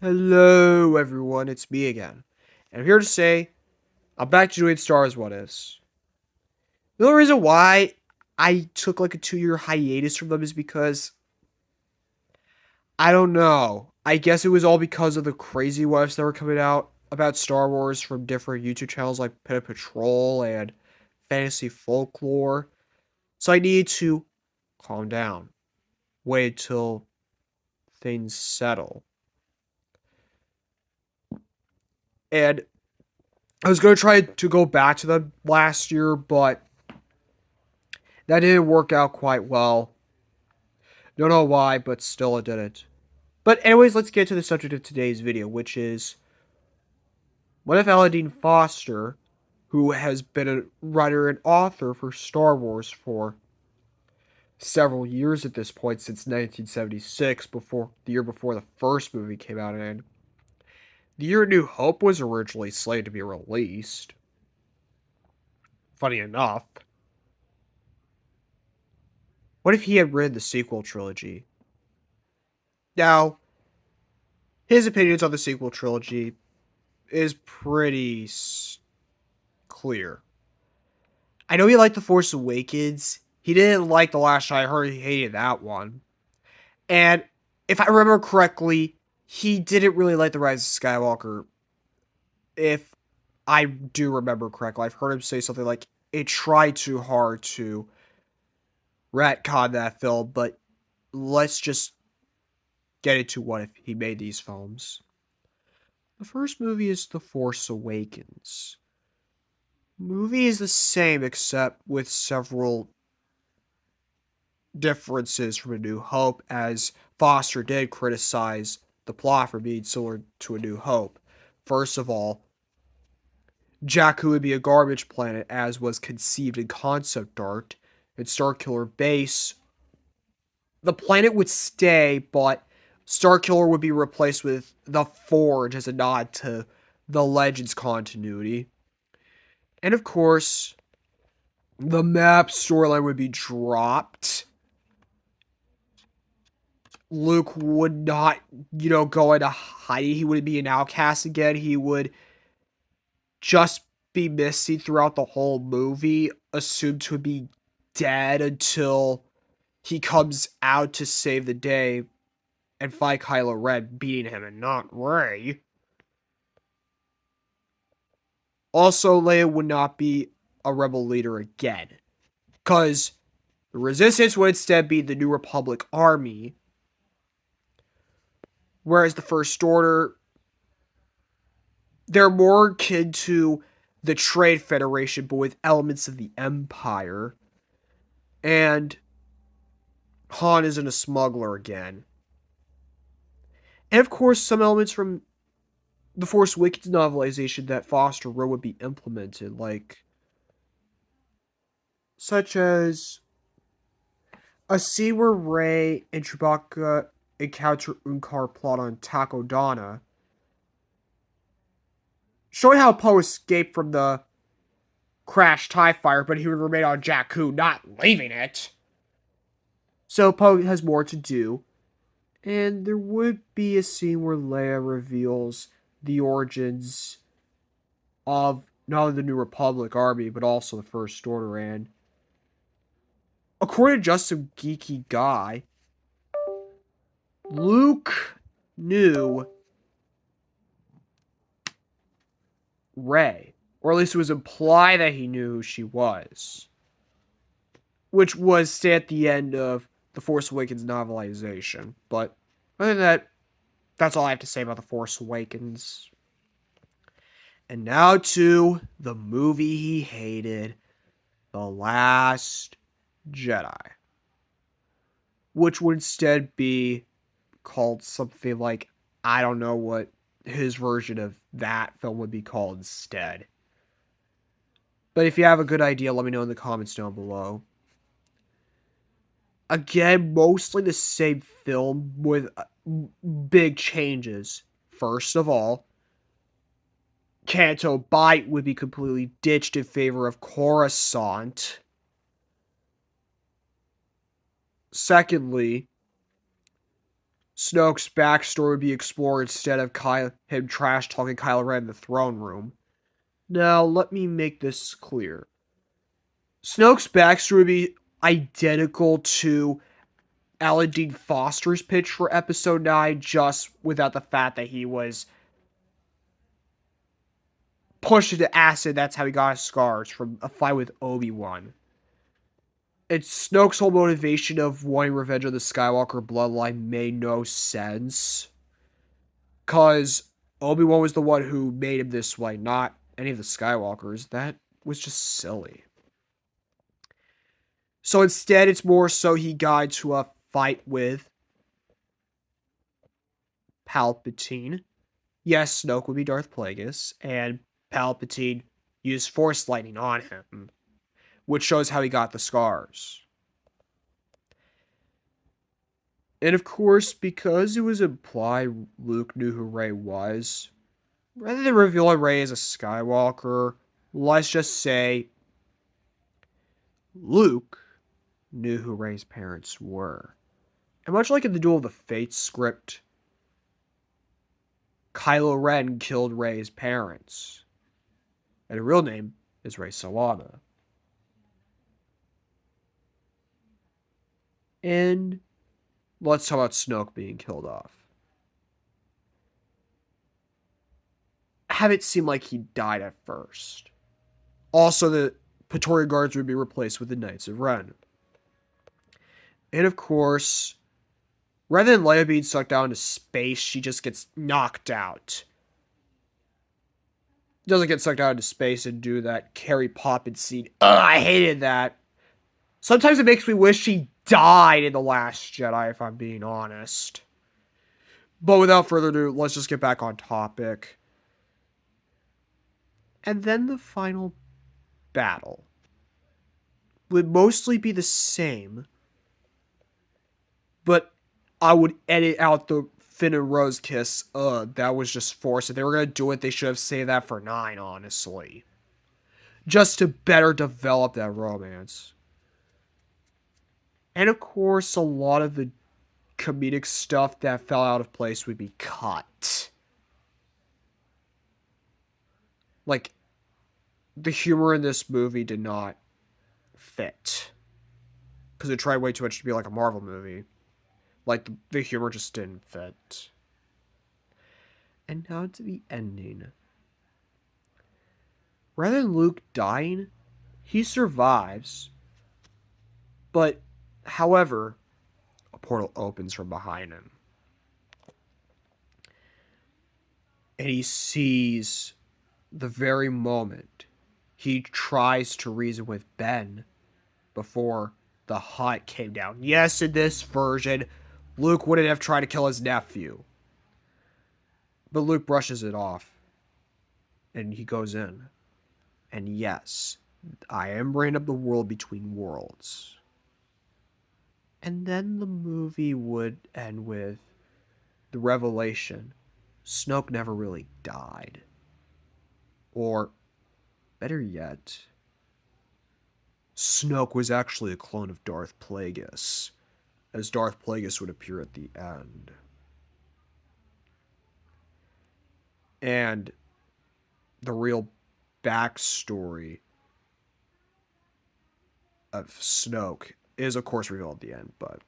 Hello, everyone. It's me again. And I'm here to say I'm back to doing Star Wars What Is. The only reason why I took like a 2 year hiatus from them is because I don't know. I guess it was all because of the crazy what ifs that were coming out about Star Wars from different YouTube channels like Pit Patrol and Fantasy Folklore. So I needed to calm down, wait till things settle. And I was going to try to go back to them last year, but that didn't work out quite well. Don't know why, but still it didn't. But anyways, let's get to the subject of today's video, which is what if Aladdin Foster, who has been a writer and author for Star Wars for several years at this point, since 1976, before the year before the first movie came out, and the year New Hope was originally slated to be released. Funny enough, what if he had written the sequel trilogy? Now, his opinions on the sequel trilogy is pretty clear. I know he liked The Force Awakens. He didn't like The Last Jedi. I heard he hated that one. And if I remember correctly, he didn't really like The Rise of Skywalker. If I do remember correctly, I've heard him say something like, it tried too hard to retcon that film, but let's just get into what if he made these films. The first movie is The Force Awakens. Movie is the same except with several differences from A New Hope, as Foster did criticize the plot for being similar to A New Hope. First of all, Jakku would be a garbage planet as was conceived in concept art. In Starkiller Base, the planet would stay, but Starkiller would be replaced with the Forge as a nod to the Legends continuity. And of course, the map storyline would be dropped. Luke would not, go into hiding. He wouldn't be an outcast again. He would just be missing throughout the whole movie, assumed to be dead until he comes out to save the day and fight Kylo Ren, beating him and not Rey. Also, Leia would not be a rebel leader again, because the Resistance would instead be the New Republic army, whereas the First Order, they're more akin to the Trade Federation, but with elements of the Empire. And Han isn't a smuggler again. And of course, some elements from the Force Awakens novelization that Foster wrote would be implemented, such as a scene where Rey and Chewbacca encounter Unkar plot on Takodana, showing how Poe escaped from the crashed TIE fighter, but he would remain on Jakku, not leaving it. So Poe has more to do. And there would be a scene where Leia reveals the origins of not only the New Republic army, but also the First Order. And according to just some geeky guy, Luke knew Rey, or at least it was implied that he knew who she was, which was stated at the end of the Force Awakens novelization. But other than that, that's all I have to say about the Force Awakens. And now to the movie he hated, The Last Jedi, which would instead be called something like, I don't know what his version of that film would be called instead. But if you have a good idea, let me know in the comments down below. Again, mostly the same film with big changes. First of all, Canto Bight would be completely ditched in favor of Coruscant. Secondly, Snoke's backstory would be explored instead of him trash talking Kylo Ren in the throne room. Now, let me make this clear. Snoke's backstory would be identical to Alan Dean Foster's pitch for Episode 9, just without the fact that he was pushed into acid. That's how he got his scars from a fight with Obi-Wan. It's Snoke's whole motivation of wanting revenge of the Skywalker bloodline made no sense. Because Obi-Wan was the one who made him this way, not any of the Skywalkers. That was just silly. So instead, it's more so he got into a fight with Palpatine. Yes, Snoke would be Darth Plagueis, and Palpatine used Force Lightning on him, which shows how he got the scars. And of course, because it was implied Luke knew who Rey was, rather than revealing Rey as a Skywalker, let's just say Luke knew who Rey's parents were. And much like in the Duel of the Fates script, Kylo Ren killed Rey's parents. And her real name is Rey Sawada. And let's talk about Snoke being killed off. Have it seem like he died at first. Also, the Praetorian Guards would be replaced with the Knights of Ren. And of course, rather than Leia being sucked down into space, she just gets knocked out. Doesn't get sucked out into space and do that Carrie Poppins scene. Ugh, I hated that. Sometimes it makes me wish she died in The Last Jedi, if I'm being honest. But without further ado, let's just get back on topic. And then the final battle would mostly be the same, but I would edit out the Finn and Rose kiss. That was just forced. If they were going to do it, they should have saved that for 9, honestly. Just to better develop that romance. And of course, a lot of the comedic stuff that fell out of place would be cut. Like, the humor in this movie did not fit. Because it tried way too much to be like a Marvel movie. Like, the humor just didn't fit. And now to the ending. Rather than Luke dying, he survives. But, however, a portal opens from behind him. And he sees the very moment he tries to reason with Ben before the Hutt came down. Yes, in this version, Luke wouldn't have tried to kill his nephew. But Luke brushes it off. And he goes in. And yes, I am bringing up the world between worlds. And then the movie would end with the revelation. Snoke never really died. Or, better yet, Snoke was actually a clone of Darth Plagueis, as Darth Plagueis would appear at the end. And the real backstory of Snoke is, of course, revealed at the end, but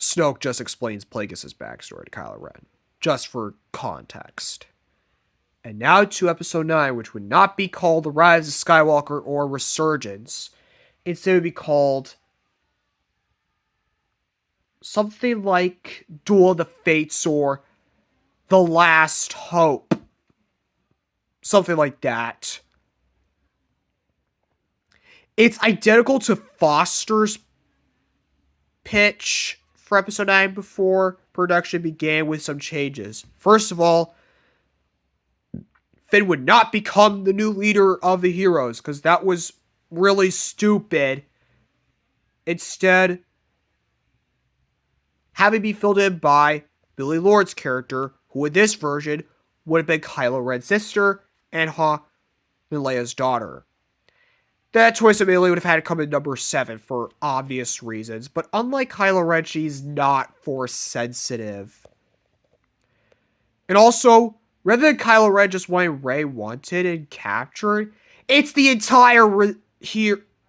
Snoke just explains Plagueis' backstory to Kylo Ren, just for context. And now to episode 9, which would not be called The Rise of Skywalker or Resurgence. Instead, it would be called something like Duel of the Fates or The Last Hope. Something like that. It's identical to Foster's pitch for episode 9 before production began, with some changes. First of all, Finn would not become the new leader of the heroes, because that was really stupid. Instead, having be filled in by Billy Lord's character, who in this version would have been Kylo Ren's sister and Leia's daughter. that choice immediately would have had to come in number 7 for obvious reasons. But unlike Kylo Ren, she's not force sensitive. And also, rather than Kylo Ren just wanting Rey wanted and captured, it's the entire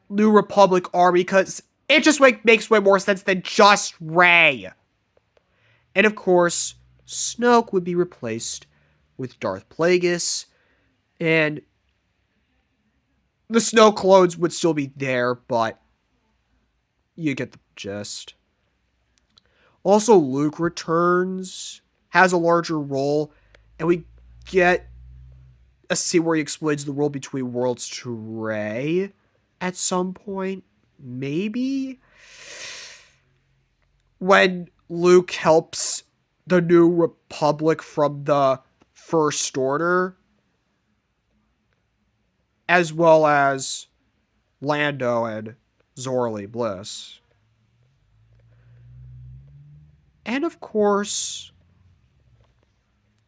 New Republic army, because it just makes way more sense than just Rey. And of course, Snoke would be replaced with Darth Plagueis, and the Snoke clones would still be there, but you get the gist. Also, Luke returns, has a larger role, and we get a scene where he explains the world between worlds to Rey at some point. Maybe? When Luke helps the New Republic from the First Order, as well as Lando and Zorly Bliss. And of course,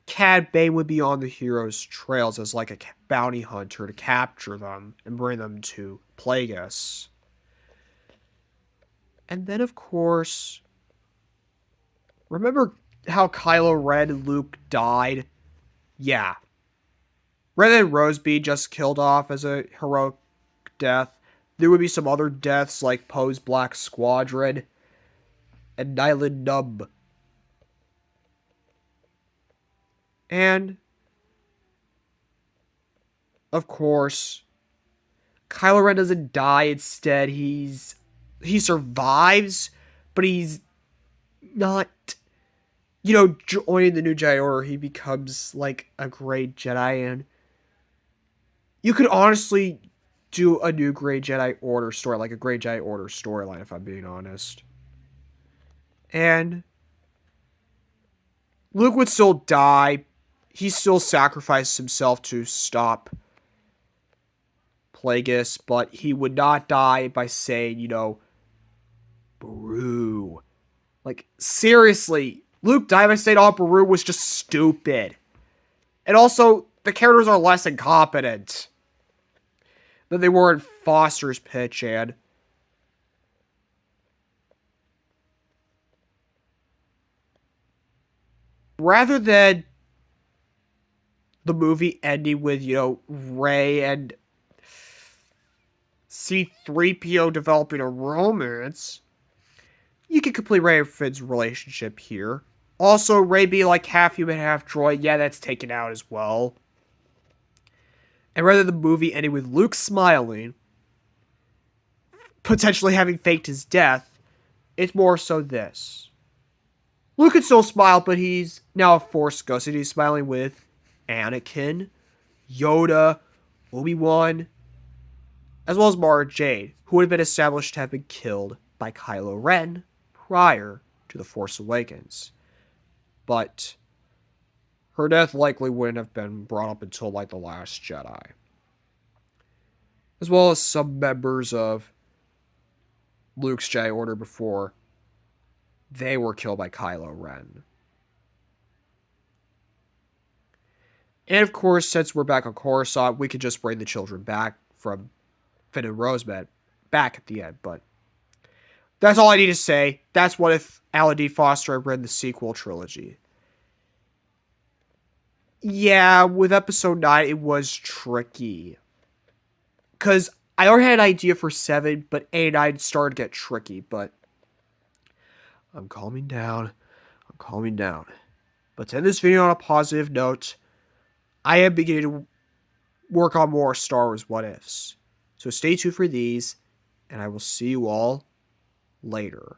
Cad Bane would be on the hero's trails as like a bounty hunter to capture them and bring them to Plagueis. And then of course, remember how Kylo Ren and Luke died? Yeah. Rather than Roseby just killed off as a heroic death, there would be some other deaths like Poe's Black Squadron and Nyland Numb. And, of course, Kylo Ren doesn't die. Instead, he survives, but he's not, joining the New Jedi Order. He becomes like a great Jedi, and you could honestly do a new Grey Jedi Order story, like a Grey Jedi Order storyline, if I'm being honest. And Luke would still die. He still sacrificed himself to stop Plagueis, but he would not die by saying, Beru. Like, seriously, Luke died by saying, oh, Beru was just stupid. And also, the characters are less incompetent than they were in Foster's pitch, and rather than the movie ending with, Rey and C-3PO developing a romance, you can complete Rey and Finn's relationship here. Also, Rey being like half human, half droid, yeah, that's taken out as well. And rather than the movie ending with Luke smiling, potentially having faked his death, it's more so this. Luke can still smile, but he's now a Force ghost, and he's smiling with Anakin, Yoda, Obi-Wan, as well as Mara Jade, who would have been established to have been killed by Kylo Ren prior to The Force Awakens. But her death likely wouldn't have been brought up until like The Last Jedi. As well as some members of Luke's Jedi Order before they were killed by Kylo Ren. And of course, since we're back on Coruscant, we could just bring the children back from Finn and Rosebud back at the end. But that's all I need to say. That's what if Alan D. Foster had read the sequel trilogy. Yeah, with episode 9, it was tricky. Because I already had an idea for 7, but 8 and 9 started to get tricky. But I'm calming down. But to end this video on a positive note, I am beginning to work on more Star Wars what ifs. So stay tuned for these, and I will see you all later.